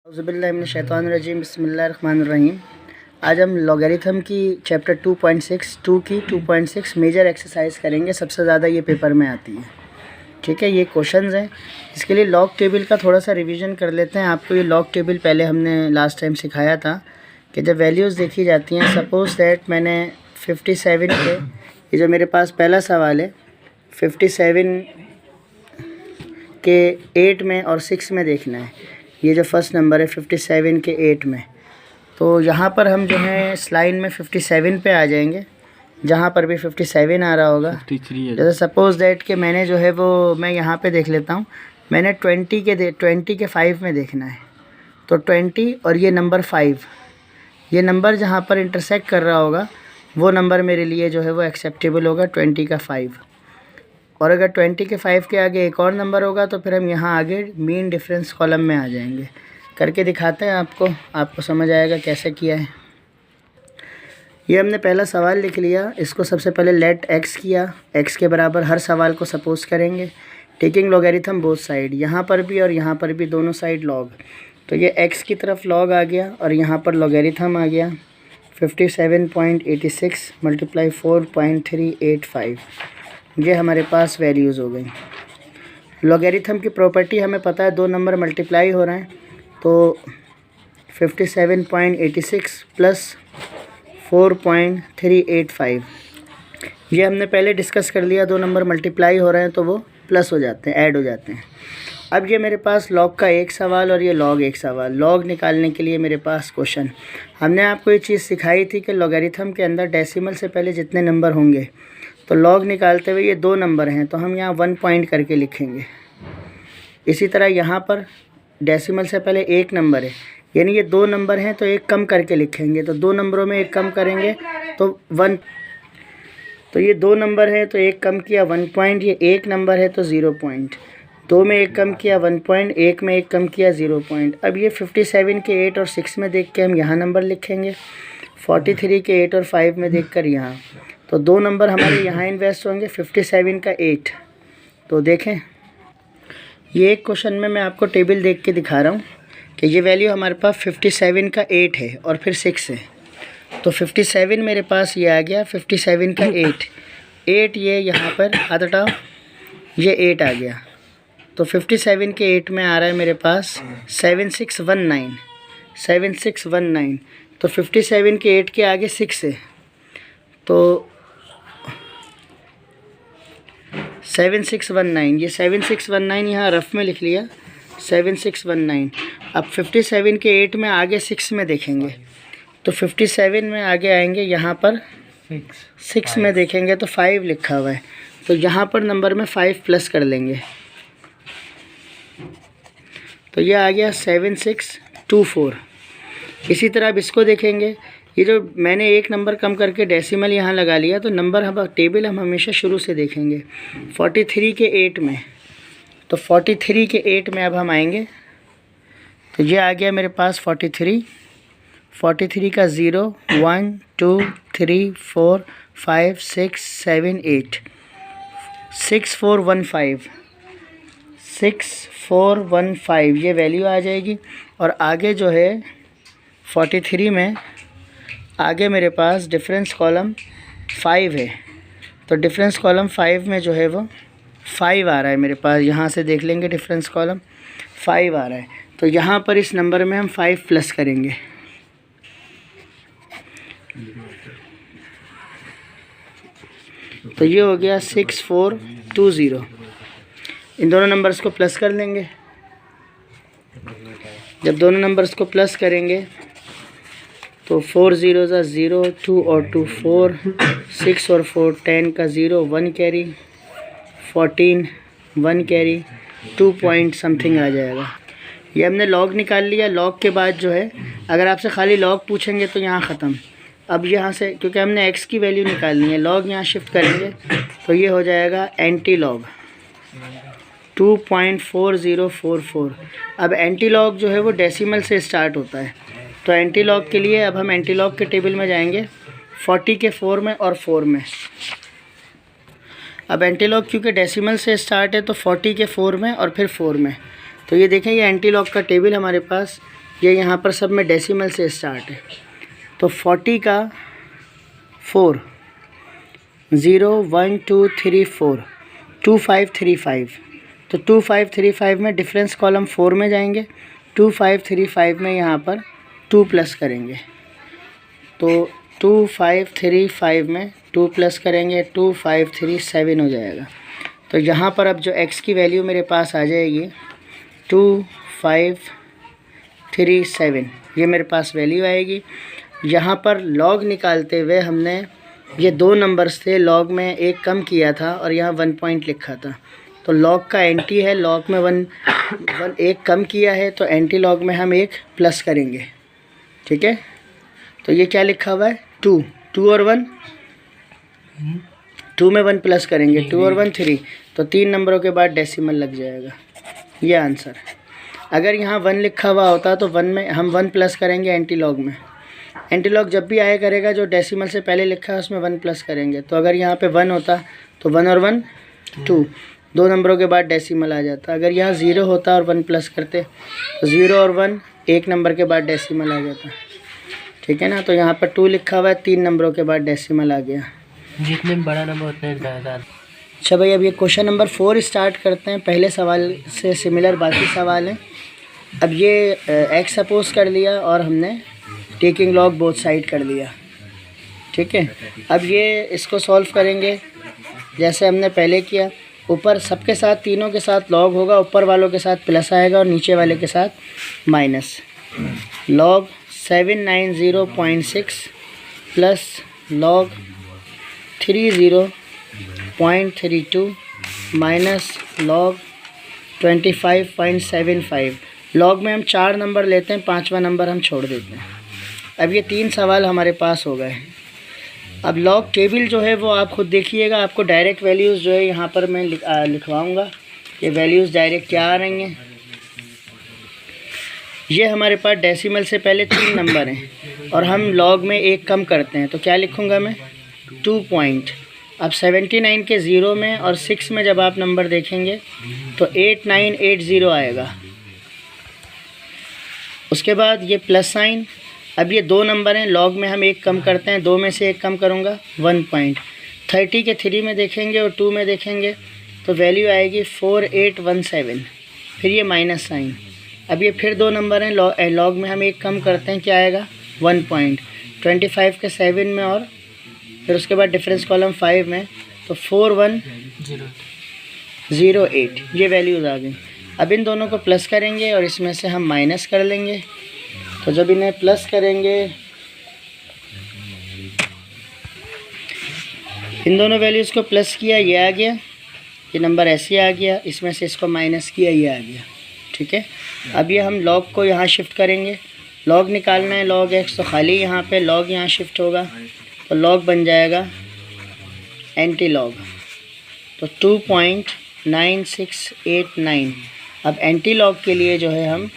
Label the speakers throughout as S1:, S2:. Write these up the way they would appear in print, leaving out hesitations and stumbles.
S1: औज़ुबिल्लाहिमिनश्शैतानिर्रजीम बिस्मिल्लाहिर्रहमानिर्रहीम। आज हम लॉगरिथम की चैप्टर 2.6 की 2.6 मेजर एक्सरसाइज करेंगे। सबसे ज़्यादा ये पेपर में आती है। ठीक है, ये क्वेश्चंस हैं। इसके लिए लॉग टेबल का थोड़ा सा रिवीजन कर लेते हैं। आपको ये लॉग टेबल पहले हमने लास्ट टाइम सिखाया था कि जब वैल्यूज़ देखी जाती हैं, सपोज़ दैट मैंने 57 के, ये जो मेरे पास पहला सवाल है 57 के 8 में और 6 में देखना है। ये जो फर्स्ट नंबर है 57 के 8 में, तो यहाँ पर हम जो है स्लाइड में 57 पे आ जाएंगे। जहाँ पर भी 57 आ रहा होगा, जैसे सपोज़ दैट कि मैंने जो है वो मैं यहाँ पे देख लेता हूँ। मैंने 20 के 5 में देखना है, तो 20 और ये नंबर 5, ये नंबर जहाँ पर इंटरसेक्ट कर रहा होगा वो नंबर मेरे लिए जो है वो एक्सेप्टेबल होगा, 20 का 5। और अगर 20 के 5 के आगे एक और नंबर होगा तो फिर हम यहाँ आगे मीन डिफरेंस कॉलम में आ जाएंगे। करके दिखाते हैं आपको समझ आएगा कैसे किया है। ये हमने पहला सवाल लिख लिया। इसको सबसे पहले लेट एक्स किया, एक्स के बराबर हर सवाल को सपोज करेंगे, टेकिंग लॉगरिथम बोथ साइड, यहाँ पर भी और यहाँ पर भी दोनों साइड लॉग। तो ये एक्स की तरफ लॉग आ गया और यहाँ पर लॉगरिथम आ गया 57.86 मल्टीप्लाई 4.385। ये हमारे पास वैल्यूज़ हो गई। लॉगरिथम की प्रॉपर्टी हमें पता है, दो नंबर मल्टीप्लाई हो रहे हैं, तो 57.86 प्लस 4.385, ये हमने पहले डिस्कस कर लिया। दो नंबर मल्टीप्लाई हो रहे हैं तो वो प्लस हो जाते हैं, ऐड हो जाते हैं। अब ये मेरे पास लॉग का एक सवाल और ये लॉग एक सवाल। लॉग निकालने के लिए मेरे पास क्वेश्चन, हमने आपको ये चीज़ सिखाई थी कि लॉगरिथम के अंदर डेसिमल से पहले जितने नंबर होंगे, तो लॉग निकालते हुए ये दो नंबर हैं तो हम यहाँ 1 पॉइंट करके लिखेंगे। इसी तरह यहाँ पर डेसिमल से पहले एक नंबर है, यानी ये दो नंबर हैं तो एक कम करके लिखेंगे, तो दो नंबरों में एक कम करेंगे तो 1। तो ये दो नंबर है तो एक कम किया 1 पॉइंट, ये एक नंबर है तो 0 पॉइंट, दो में एक कम किया 1 पॉइंट, एक में एक कम किया 0 पॉइंट। अब ये 57 के 8 और 6 में देख के हम यहाँ नंबर लिखेंगे, 43 के 8 और 5 में देख कर यहाँ, तो दो नंबर हमारे यहाँ इन्वेस्ट होंगे, 57 का 8। तो देखें, ये एक क्वेश्चन में मैं आपको टेबल देख के दिखा रहा हूँ कि ये वैल्यू हमारे पास 57 का 8 है और फिर 6 है, तो 57 मेरे पास ये आ गया, 57 का 8 ये यहाँ पर हाथ हटाओ, ये 8 आ गया, तो 57 के 8 में आ रहा है मेरे पास 7619। तो 57 के 8 के आगे 6 है, तो 7619, ये 7619 यहाँ रफ में लिख लिया 7619। अब 57 के 8 में आगे 6 में देखेंगे, तो 57 में आगे आएंगे, यहाँ पर 6 में देखेंगे तो 5 लिखा हुआ है, तो यहाँ पर नंबर में 5 प्लस कर लेंगे, तो ये आ गया 7624। इसी तरह अब इसको देखेंगे, ये जो मैंने एक नंबर कम करके डेसिमल यहाँ लगा लिया, तो नंबर हम टेबल हम हमेशा शुरू से देखेंगे। 43 के 8 में, तो 43 के 8 में अब हम आएंगे, तो ये आ गया मेरे पास 43 का 0 1 2 3 4 5 6 7 8 6415 ये वैल्यू आ जाएगी। और आगे जो है 43 में आगे मेरे पास डिफरेंस कॉलम 5 है, तो डिफरेंस कॉलम 5 में जो है वो 5 आ रहा है मेरे पास, यहाँ से देख लेंगे डिफरेंस कॉलम 5 आ रहा है, तो यहाँ पर इस नंबर में हम 5 प्लस करेंगे, तो ये हो गया 6420। इन दोनों नंबर्स को प्लस कर लेंगे। जब दोनों नंबर्स को प्लस करेंगे तो 4 0 0, 2 और 2 4, 6 और 4 10 का 0 1 कैरी, 14 1 कैरी, 2 पॉइंट समथिंग आ जाएगा। ये हमने लॉग निकाल लिया। लॉग के बाद जो है अगर आपसे खाली लॉग पूछेंगे तो यहाँ ख़त्म। अब यहाँ से क्योंकि हमने एक्स की वैल्यू निकालनी है, लॉग यहाँ शिफ्ट करेंगे तो ये हो जाएगा एंटी लॉग 2.4044। अब एंटी लॉग जो है वो डेसिमल से स्टार्ट होता है, तो एंटी लॉग के लिए अब हम एंटी लॉग के टेबल में जाएंगे 40 के 4 में और 4 में। अब एंटी लॉग क्योंकि डेसिमल से स्टार्ट है तो 40 के 4 में और फिर 4 में, तो ये देखें ये एंटी लॉग का टेबल हमारे पास ये यहाँ पर सब में डेसिमल से स्टार्ट है। तो 40 का 4 0 1 2 3 4 2535। तो 2535 में डिफरेंस कॉलम 4 में जाएंगे, 2535 में यहाँ पर 2 प्लस करेंगे। तो 2535 में 2 प्लस करेंगे 2537 हो जाएगा। तो यहाँ पर अब जो x की वैल्यू मेरे पास आ जाएगी 2537, ये मेरे पास वैल्यू आएगी। यहाँ पर लॉग निकालते हुए हमने ये 2 नंबर्स थे, लॉग में एक कम किया था और यहाँ 1 पॉइंट लिखा था। तो लॉग का एंटी है, लॉग में 1 एक कम किया है, तो एंटी लॉग में हम 1 प्लस करेंगे। ठीक है, तो ये क्या लिखा हुआ है 2 और 1, 2 में 1 प्लस करेंगे, 2 और 1 3, तो 3 नंबरों के बाद डेसिमल लग जाएगा। ये आंसर। अगर यहाँ 1 लिखा हुआ होता तो 1 में हम 1 प्लस करेंगे एंटी लॉग में। एंटी लॉग जब भी आया करेगा जो डेसिमल से पहले लिखा है उसमें 1 प्लस करेंगे। तो अगर यहाँ पे 1 होता तो 1 और 1 2, 2 नंबरों के बाद डेसिमल आ जाता। अगर यहाँ 0 होता और 1 प्लस करते तो 0 और 1 1 नंबर के बाद डेसिमल आ जाता। ठीक है ना, तो यहाँ पर 2 लिखा हुआ है, 3 नंबरों के बाद डेसिमल आ गया।
S2: जितने बड़ा नंबर उतने ज़्यादा।
S1: अच्छा भाई, अब ये क्वेश्चन नंबर 4 स्टार्ट करते हैं। पहले सवाल से सिमिलर बाकी सवाल हैं। अब ये एक्स सपोज कर लिया और हमने टेकिंग लॉग बोथ साइड कर लिया। ठीक है, अब ये इसको सॉल्व करेंगे जैसे हमने पहले किया। ऊपर सबके साथ, तीनों के साथ लॉग होगा, ऊपर वालों के साथ प्लस आएगा और नीचे वाले के साथ minus. Log 790.6 plus log 30.32 minus log 25.75। Log में हम 4 नंबर लेते हैं, 5वां नंबर हम छोड़ देते हैं। अब ये 3 सवाल हमारे पास हो गए। अब लॉग टेबल जो है वो आप खुद देखिएगा। आपको डायरेक्ट वैल्यूज़ जो है यहाँ पर मैं लिखवाऊँगा। ये वैल्यूज़ डायरेक्ट क्या आ रही हैं। ये हमारे पास डेसिमल से पहले 3 नंबर हैं और हम लॉग में 1 कम करते हैं। तो क्या लिखूँगा मैं 2 पॉइंट। अब 79 के 0 में और 6 में जब आप नंबर देखेंगे तो 8980 आएगा। उसके बाद ये प्लस साइन। अब ये 2 नंबर हैं, लॉग में हम 1 कम करते हैं, 2 में से 1 कम करूँगा 1 पॉइंट। 30 के 3 में देखेंगे और 2 में देखेंगे तो वैल्यू आएगी 4817। फिर ये माइनस साइन। अब ये फिर 2 नंबर हैं, लॉग में हम 1 कम करते हैं, क्या आएगा 1 पॉइंट। 25 के 7 में और फिर उसके बाद डिफरेंस कॉलम 5 में तो 4108। ये वैल्यूज़ आ गई। अब इन दोनों को प्लस करेंगे और इसमें से हम माइनस कर लेंगे। तो जब इन्हें प्लस करेंगे, इन दोनों वैल्यूज़ को प्लस किया, ये आ गया, ये नंबर ऐसे आ गया, इसमें से इसको माइनस किया, ये आ गया। ठीक है, अब ये हम लॉग को यहाँ शिफ्ट करेंगे। लॉग निकालना है लॉग एक्स, तो खाली यहाँ पे लॉग यहाँ शिफ्ट होगा तो लॉग बन जाएगा एंटी लॉग, तो 2.9689। अब एंटी लॉग के लिए जो है हम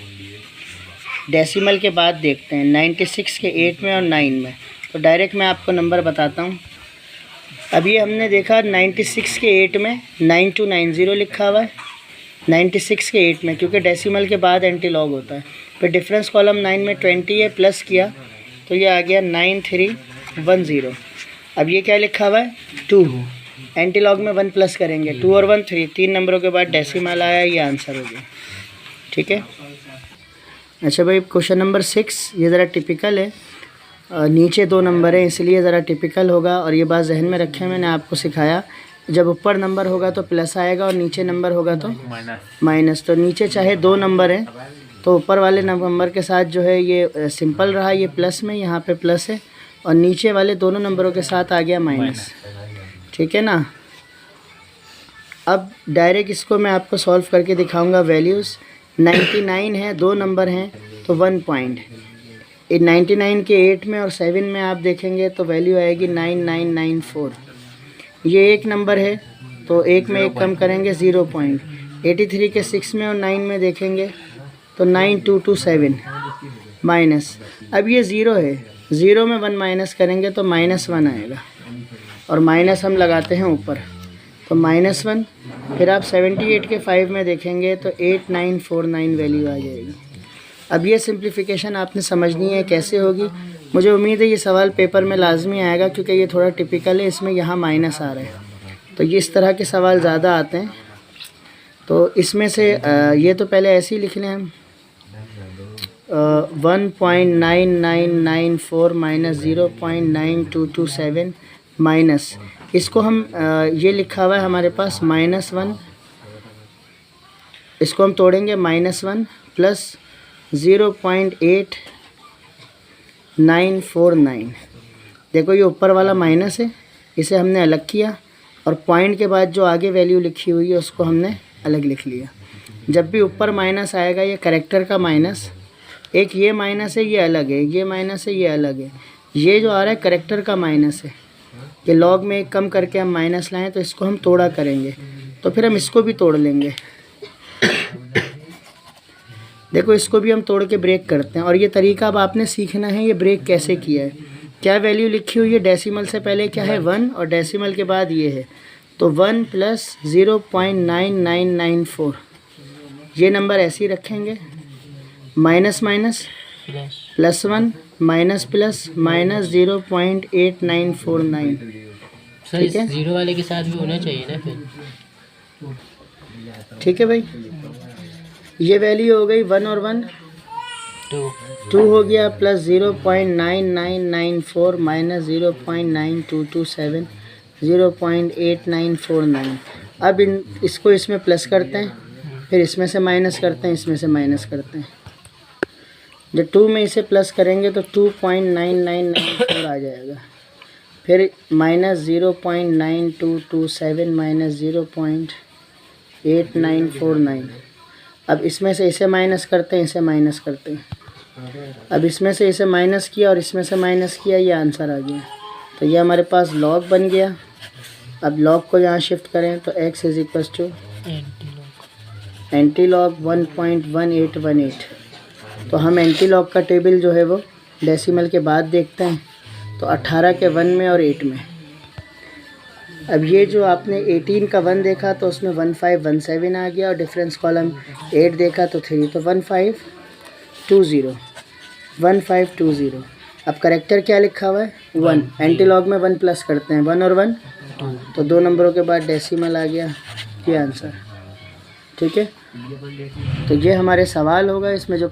S1: डेसिमल के बाद देखते हैं 96 के 8 में और 9 में। तो डायरेक्ट मैं आपको नंबर बताता हूँ। अब ये हमने देखा 96 के 8 में 9290 लिखा हुआ है, 96 के 8 में, क्योंकि डेसिमल के बाद एंटी लॉग होता है। फिर डिफरेंस कॉलम 9 में 20 है, प्लस किया तो ये आ गया 9310। अब ये क्या लिखा हुआ है 2, एंटी लॉग में 1 प्लस करेंगे, 2 और 1 3, 3 नंबरों के बाद डेसिमल आया, ये आंसर हो गया। ठीक है। अच्छा भाई, क्वेश्चन नंबर 6 ये ज़रा टिपिकल है। नीचे 2 नंबर हैं इसलिए ज़रा टिपिकल होगा, और ये बात जहन में रखें, मैंने आपको सिखाया जब ऊपर नंबर होगा तो प्लस आएगा और नीचे नंबर होगा तो माइनस। तो नीचे चाहे 2 नंबर हैं तो ऊपर वाले नंबर के साथ जो है ये सिंपल रहा, ये प्लस में, यहाँ पे प्लस है, और नीचे वाले दोनों नंबरों के साथ आ गया माइनस। ठीक है ना। अब डायरेक्ट इसको मैं आपको सॉल्व करके दिखाऊंगा। वैल्यूज़ 99 है, 2 नंबर हैं तो 1 पॉइंट। 99 के 8 में और 7 में आप देखेंगे तो वैल्यू आएगी 9994। ये 1 नंबर है तो 1 में 1 कम करेंगे 0 पॉइंट। 83 के 6 में और 9 में देखेंगे तो 9227 माइनस। अब ये 0 है, 0 में 1 माइनस करेंगे तो -1 आएगा, और माइनस हम लगाते हैं ऊपर तो -1। फिर आप 78 के 5 में देखेंगे तो 8949 वैल्यू आ जाएगी। अब ये सिंप्लीफिकेशन आपने समझनी है कैसे होगी। मुझे उम्मीद है ये सवाल पेपर में लाजमी आएगा क्योंकि ये थोड़ा टिपिकल है, इसमें यहाँ माइनस आ रहा है तो ये इस तरह के सवाल ज़्यादा आते हैं। तो इसमें से ये तो पहले ऐसे ही लिख लें हम 1.9994 माइनस 0.9227 माइनस इसको हम ये लिखा हुआ है हमारे पास -1, इसको हम तोड़ेंगे -1 प्लस 0.8949। देखो ये ऊपर वाला माइनस है, इसे हमने अलग किया और पॉइंट के बाद जो आगे वैल्यू लिखी हुई है उसको हमने अलग लिख लिया। जब भी ऊपर माइनस आएगा ये करेक्टर का माइनस, एक ये माइनस है ये अलग है, ये माइनस है ये अलग है, ये जो आ रहा है करेक्टर का माइनस है। कि लॉग में एक कम करके हम माइनस लाएं तो इसको हम तोड़ा करेंगे तो फिर हम इसको भी तोड़ लेंगे। देखो इसको भी हम तोड़ के ब्रेक करते हैं और ये तरीका अब आपने सीखना है ये ब्रेक कैसे किया है। क्या वैल्यू लिखी हुई है डेसिमल से पहले क्या है 1 और डेसिमल के बाद ये है तो 1 प्लस 0.9994 ये नंबर ऐसे ही रखेंगे। Minus minus plus 1 minus plus minus 0.8949।
S2: ठीक है, जीरो वाले के साथ भी होना चाहिए ना फिर।
S1: ठीक है भाई, ये वैल्यू हो गई 1 और 1 2 हो गया प्लस 0.9994 माइनस 0.9227 0.8949। अब इसको इसमें प्लस करते हैं, फिर इसमें से माइनस करते हैं, इसमें से माइनस करते हैं। जब 2 में इसे प्लस करेंगे तो 2.9994 आ जाएगा, फिर माइनस 0.9227 माइनस 0.8949। अब इसमें से इसे माइनस करते हैं, इसे माइनस करते हैं। अब इसमें से इसे माइनस किया और इसमें से माइनस किया, ये आंसर आ गया। तो ये हमारे पास लॉग बन गया। अब लॉग को यहाँ शिफ्ट करें तो x is equal to anti log 1.1818। तो हम एंटी लॉग का टेबल जो है वो डेसिमल के बाद देखते हैं तो 18 के 1 में और 8 में। अब ये जो आपने 18 का 1 देखा तो उसमें 1517 आ गया और डिफरेंस कॉलम 8 देखा तो 3, तो 1520। अब करेक्टर क्या लिखा हुआ है 1, एंटी लॉग में 1 प्लस करते हैं 1 और 1 तो 2 नंबरों के बाद डेसिमल आ गया, ये आंसर। ठीक है, तो ये हमारे सवाल होगा। इसमें जो